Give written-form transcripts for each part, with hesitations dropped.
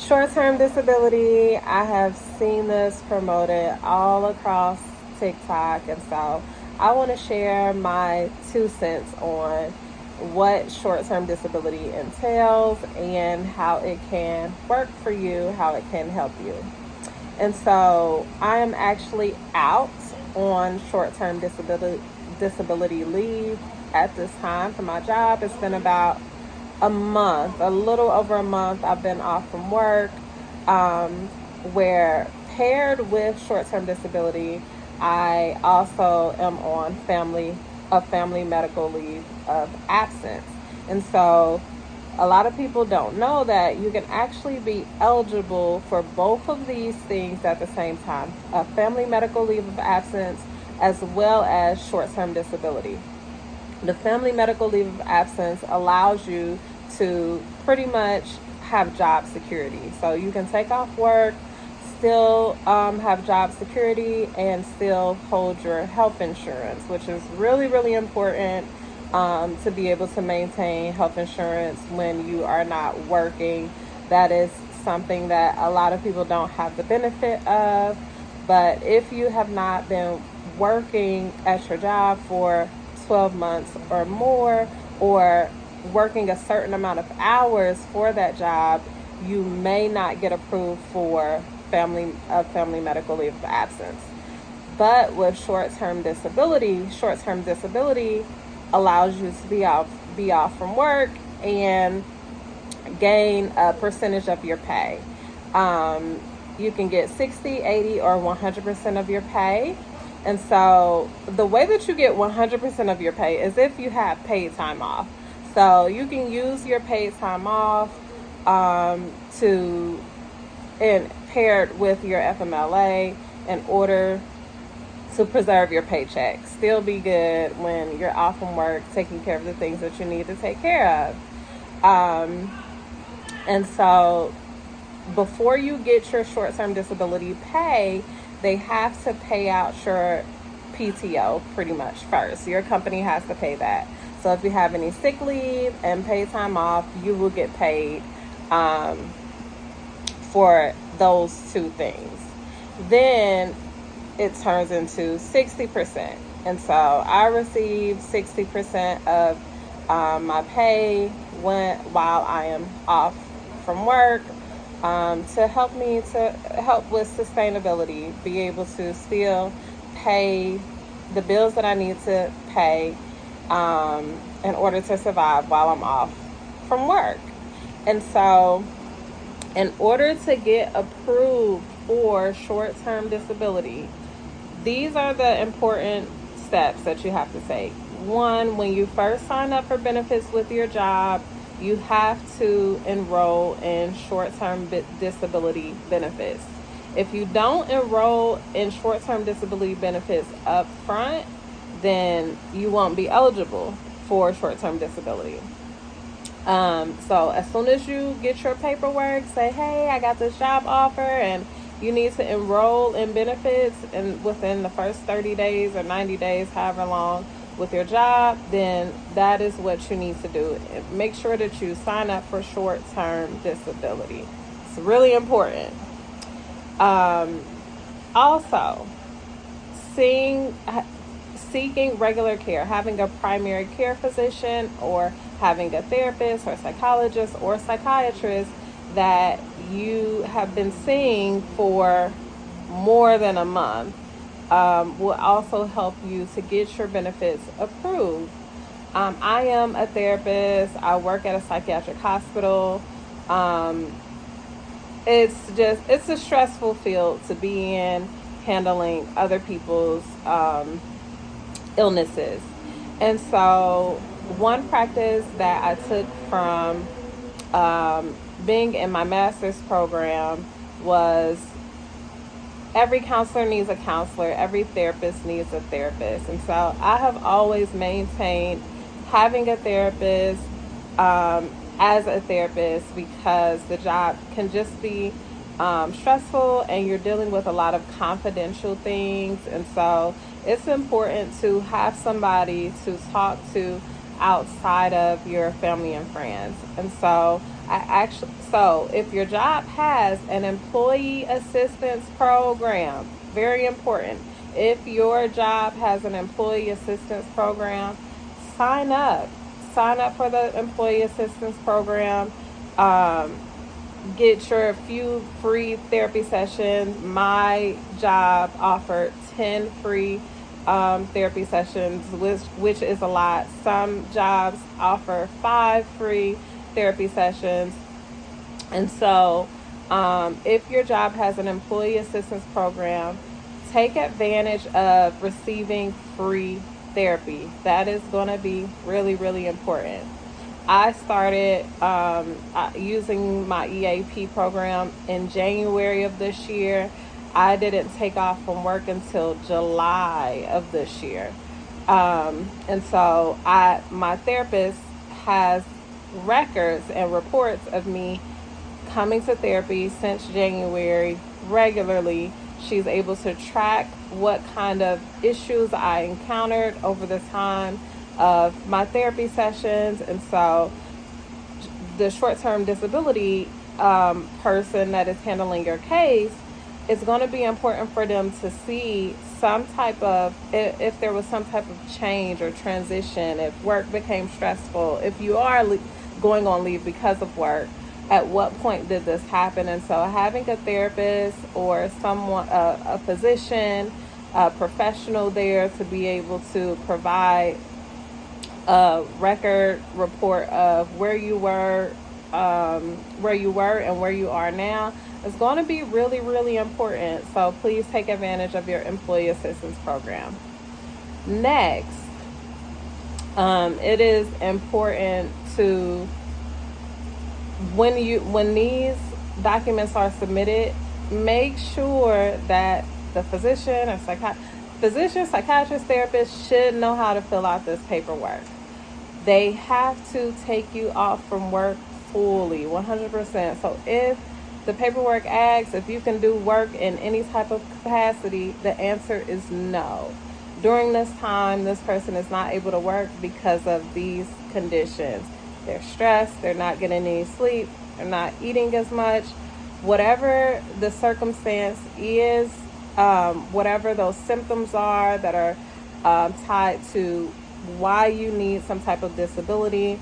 Short-term disability, I have seen this promoted all across TikTok, and so I want to share my 2 cents on what short-term disability entails and how it can work for you, how it can help you. And so I am actually out on short-term disability leave at this time for my job. It's been about a month, a little over a month. I've been off from work, where paired with short-term disability, I also am on family medical leave of absence. And so a lot of people don't know that you can actually be eligible for both of these things at the same time: a family medical leave of absence as well as short-term disability. The family medical leave of absence allows you to pretty much have job security. So you can take off work, still have job security, and still hold your health insurance, which is really, really important, to be able to maintain health insurance when you are not working. That is something that a lot of people don't have the benefit of. But if you have not been working at your job for 12 months or more, or working a certain amount of hours for that job, you may not get approved for family medical leave of absence. But with short-term disability allows you to be off from work and gain a percentage of your pay. You can get 60, 80, or 100% of your pay. And so the way that you get 100% of your pay is if you have paid time off. So you can use your paid time off paired with your FMLA in order to preserve your paycheck. Still be good when you're off from work, taking care of the things that you need to take care of. And so before you get your short-term disability pay, they have to pay out your PTO pretty much first. Your company has to pay that. So if you have any sick leave and paid time off, you will get paid for those two things. Then it turns into 60%. And so I receive 60% of my pay while I am off from work, to help with sustainability, be able to still pay the bills that I need to pay in order to survive while I'm off from work. And so in order to get approved for short-term disability, these are the important steps that you have to take. One, when you first sign up for benefits with your job, you have to enroll in short-term disability benefits. If you don't enroll in short-term disability benefits up front, then you won't be eligible for short-term disability. So as soon as you get your paperwork, say, hey, I got this job offer, and you need to enroll in benefits and within the first 30 days or 90 days, however long, with your job, then that is what you need to do. Make sure that you sign up for short-term disability. It's really important. Also, seeking regular care, having a primary care physician or having a therapist or psychologist or psychiatrist that you have been seeing for more than a month will also help you to get your benefits approved. I am a therapist. I work at a psychiatric hospital. It's a stressful field to be in, handling other people's illnesses. And so one practice that I took from being in my master's program was every counselor needs a counselor, every therapist needs a therapist. And so I have always maintained having a therapist as a therapist, because the job can just be stressful and you're dealing with a lot of confidential things. And so it's important to have somebody to talk to outside of your family and friends. And so So if your job has an employee assistance program, very important. If your job has an employee assistance program, sign up. Sign up for the employee assistance program. Um, get your few free therapy sessions. My job offered 10 free therapy sessions, which is a lot. Some jobs offer 5 free therapy sessions. And so, if your job has an employee assistance program, take advantage of receiving free therapy. That is going to be really, really important. I started using my EAP program in January of this year. I didn't take off from work until July of this year. And so my therapist has records and reports of me coming to therapy since January regularly. She's able to track what kind of issues I encountered over the time of my therapy sessions. And so the short-term disability person that is handling your case, it's going to be important for them to see some type of, if there was some type of change or transition, if work became stressful, if you are going on leave because of work, at what point did this happen? And so having a therapist or someone, a physician, a professional there to be able to provide a record report of where you were and where you are now is going to be really, really important. So please take advantage of your employee assistance program. Next, it is important to, when these documents are submitted, make sure that the physician or psychiatrist, therapist should know how to fill out this paperwork. They have to take you off from work fully, 100%. So if the paperwork asks if you can do work in any type of capacity, the answer is no. During this time, this person is not able to work because of these conditions. They're stressed, they're not getting any sleep, they're not eating as much. Whatever the circumstance is, whatever those symptoms are that are tied to why you need some type of disability,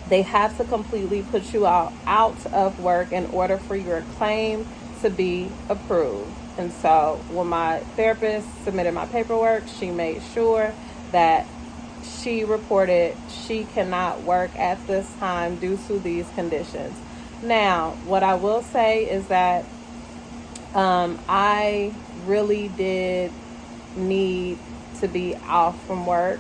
they have to completely put you out of work in order for your claim to be approved. And so when my therapist submitted my paperwork, she made sure that she reported she cannot work at this time due to these conditions. Now, what I will say is that I really did need to be off from work.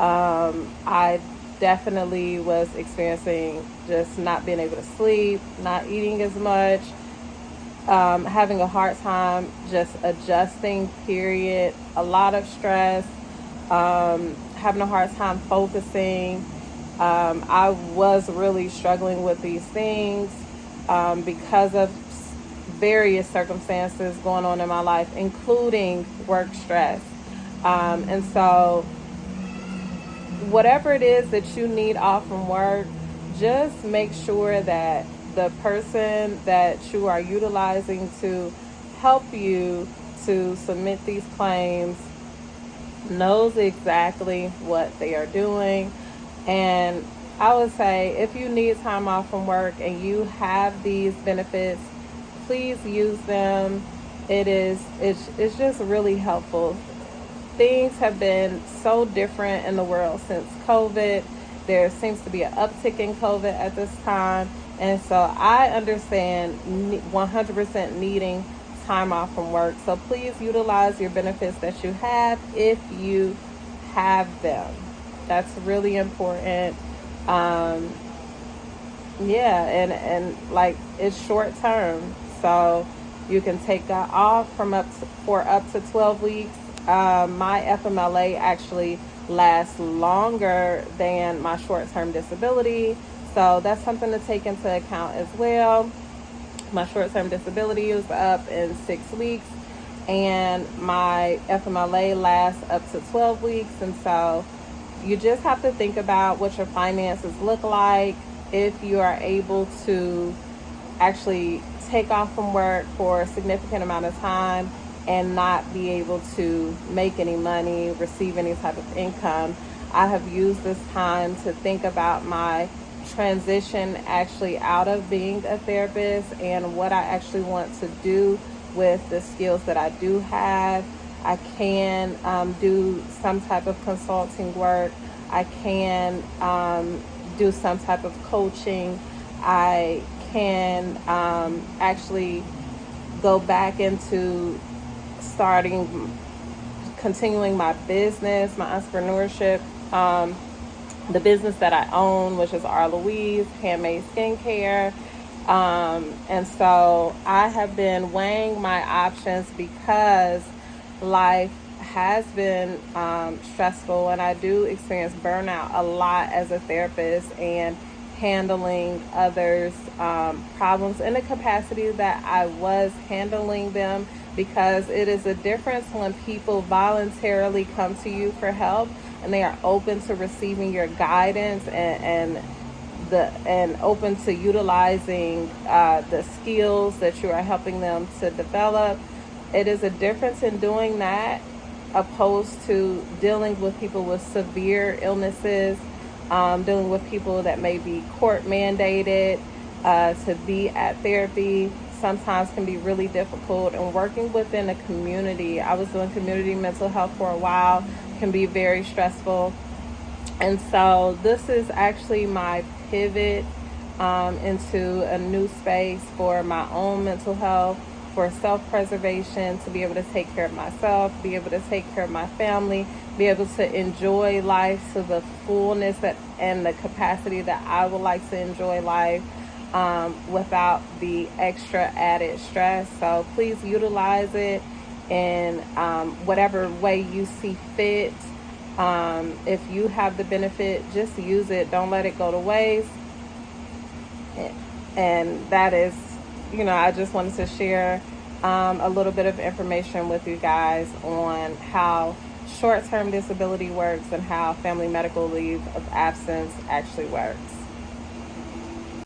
I definitely was experiencing just not being able to sleep, not eating as much, having a hard time just adjusting, period. A lot of stress, having a hard time focusing. I was really struggling with these things because of various circumstances going on in my life, including work stress. And so whatever it is that you need off from work, just make sure that the person that you are utilizing to help you to submit these claims knows exactly what they are doing. And I would say if you need time off from work and you have these benefits, please use them. It's just really helpful. Things have been so different in the world since COVID. There seems to be an uptick in COVID at this time. And so I understand 100% needing time off from work. So please utilize your benefits that you have if you have them. That's really important. And like it's short term. So you can take that off for up to 12 weeks. My FMLA actually lasts longer than my short-term disability. So that's something to take into account as well. My short-term disability was up in 6 weeks and my FMLA lasts up to 12 weeks. And so you just have to think about what your finances look like. if you are able to actually take off from work for a significant amount of time and not be able to make any money, receive any type of income. I have used this time to think about my transition actually out of being a therapist and what I actually want to do with the skills that I do have. I can do some type of consulting work. I can do some type of coaching. I can actually go back into continuing my business, my entrepreneurship, the business that I own, which is R. Louise Handmade Skincare. And so I have been weighing my options because life has been stressful, and I do experience burnout a lot as a therapist and handling others' problems in the capacity that I was handling them, because it is a difference when people voluntarily come to you for help and they are open to receiving your guidance and open to utilizing the skills that you are helping them to develop. It is a difference in doing that opposed to dealing with people with severe illnesses, dealing with people that may be court mandated to be at therapy. Sometimes can be really difficult, and working within a community. I was doing community mental health for a while, can be very stressful. And so this is actually my pivot into a new space for my own mental health, for self-preservation, to be able to take care of myself, be able to take care of my family, be able to enjoy life to the fullness and the capacity that I would like to enjoy life without the extra added stress. So please utilize it in whatever way you see fit. If you have the benefit, just use it. Don't let it go to waste. And that is, I just wanted to share a little bit of information with you guys on how short-term disability works and how family medical leave of absence actually works.